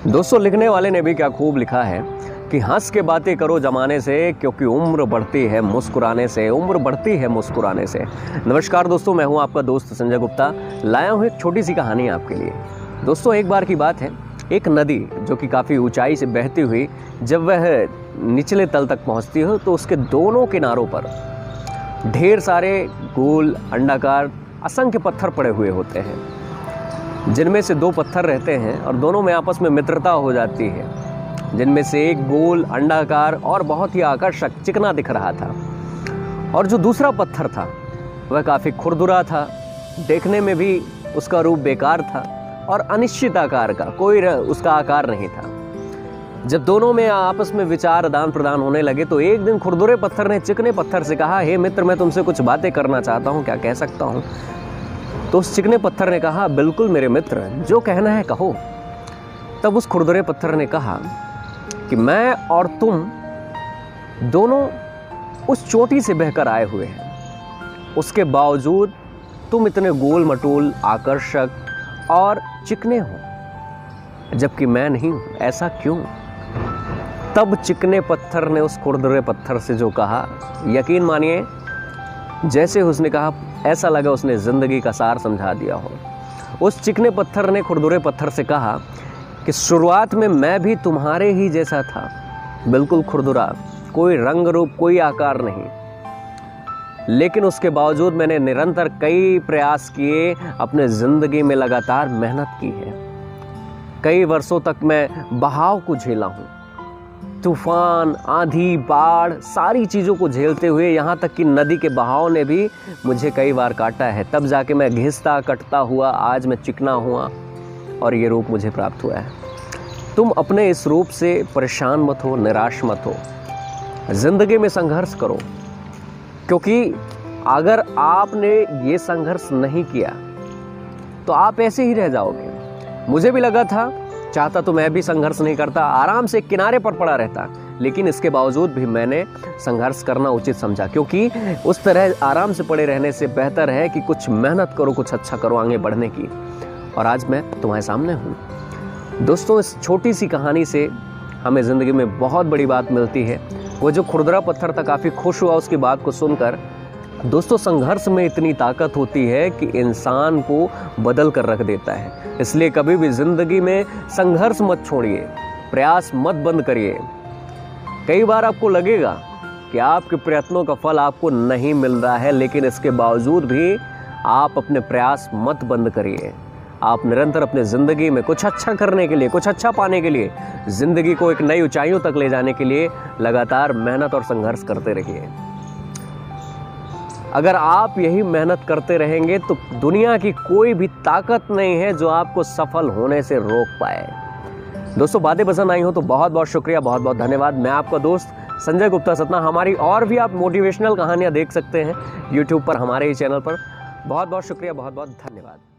दोस्तों, लिखने वाले ने भी क्या खूब लिखा है कि हंस के बातें करो जमाने से, क्योंकि उम्र बढ़ती है मुस्कुराने से, उम्र बढ़ती है मुस्कुराने से। नमस्कार दोस्तों, मैं हूं आपका दोस्त संजय गुप्ता। लाया हूं एक छोटी सी कहानी आपके लिए। दोस्तों, एक बार की बात है, एक नदी जो कि काफ़ी ऊंचाई से बहती हुई जब वह निचले तल तक पहुंचती हो तो उसके दोनों किनारों पर ढेर सारे गोल अंडाकार असंख्य पत्थर पड़े हुए होते हैं, जिनमें से दो पत्थर रहते हैं और दोनों में आपस में मित्रता हो जाती है। जिनमें से एक गोल अंडाकार और बहुत ही आकर्षक चिकना दिख रहा था, और जो दूसरा पत्थर था वह काफ़ी खुरदुरा था, देखने में भी उसका रूप बेकार था और अनिश्चित आकार का, कोई उसका आकार नहीं था। जब दोनों में आपस में विचार आदान प्रदान होने लगे तो एक दिन खुरदुरे पत्थर ने चिकने पत्थर से कहा, हे मित्र, मैं तुमसे कुछ बातें करना चाहता हूँ, क्या कह सकता हूँ? तो उस चिकने पत्थर ने कहा, बिल्कुल मेरे मित्र, जो कहना है कहो। तब उस खुरदुरे पत्थर ने कहा कि मैं और तुम दोनों उस चोटी से बहकर आए हुए हैं, उसके बावजूद तुम इतने गोल मटोल, आकर्षक और चिकने हो, जबकि मैं नहीं हूं। ऐसा क्यों? तब चिकने पत्थर ने उस खुरदुरे पत्थर से जो कहा, यकीन मानिए, जैसे उसने कहा ऐसा लगा उसने जिंदगी का सार समझा दिया हो। उस चिकने पत्थर ने खुरदुरे पत्थर से कहा कि शुरुआत में मैं भी तुम्हारे ही जैसा था, बिल्कुल खुरदुरा, कोई रंग रूप, कोई आकार नहीं, लेकिन उसके बावजूद मैंने निरंतर कई प्रयास किए, अपने जिंदगी में लगातार मेहनत की है। कई वर्षों तक मैं बहाव को झेला हूँ, तूफान, आंधी, बाढ़, सारी चीज़ों को झेलते हुए, यहाँ तक कि नदी के बहाव ने भी मुझे कई बार काटा है। तब जाके मैं घिसता कटता हुआ आज मैं चिकना हुआ और ये रूप मुझे प्राप्त हुआ है। तुम अपने इस रूप से परेशान मत हो, निराश मत हो, जिंदगी में संघर्ष करो, क्योंकि अगर आपने ये संघर्ष नहीं किया तो आप ऐसे ही रह जाओगे। मुझे भी लगा था, चाहता तो मैं भी संघर्ष नहीं करता, आराम से किनारे पर पड़ा रहता, लेकिन इसके बावजूद भी मैंने संघर्ष करना उचित समझा, क्योंकि उस तरह आराम से पड़े रहने से बेहतर है कि कुछ मेहनत करो, कुछ अच्छा करो आगे बढ़ने की। और आज मैं तुम्हारे सामने हूँ। दोस्तों, इस छोटी सी कहानी से हमें ज़िंदगी में बहुत बड़ी बात मिलती है। वो जो खुरदरा पत्थर था काफ़ी खुश हुआ उसकी बात को सुनकर। दोस्तों, संघर्ष में इतनी ताकत होती है कि इंसान को बदल कर रख देता है। इसलिए कभी भी ज़िंदगी में संघर्ष मत छोड़िए, प्रयास मत बंद करिए। कई बार आपको लगेगा कि आपके प्रयत्नों का फल आपको नहीं मिल रहा है, लेकिन इसके बावजूद भी आप अपने प्रयास मत बंद करिए। आप निरंतर अपने ज़िंदगी में कुछ अच्छा करने के लिए, कुछ अच्छा पाने के लिए, ज़िंदगी को एक नई ऊंचाइयों तक ले जाने के लिए लगातार मेहनत और संघर्ष करते रहिए। अगर आप यही मेहनत करते रहेंगे तो दुनिया की कोई भी ताकत नहीं है जो आपको सफल होने से रोक पाए। दोस्तों, बातें पसंद आई हो तो बहुत बहुत शुक्रिया, बहुत बहुत धन्यवाद। मैं आपका दोस्त संजय गुप्ता सतना। हमारी और भी आप मोटिवेशनल कहानियां देख सकते हैं यूट्यूब पर, हमारे ही चैनल पर। बहुत बहुत शुक्रिया, बहुत बहुत धन्यवाद।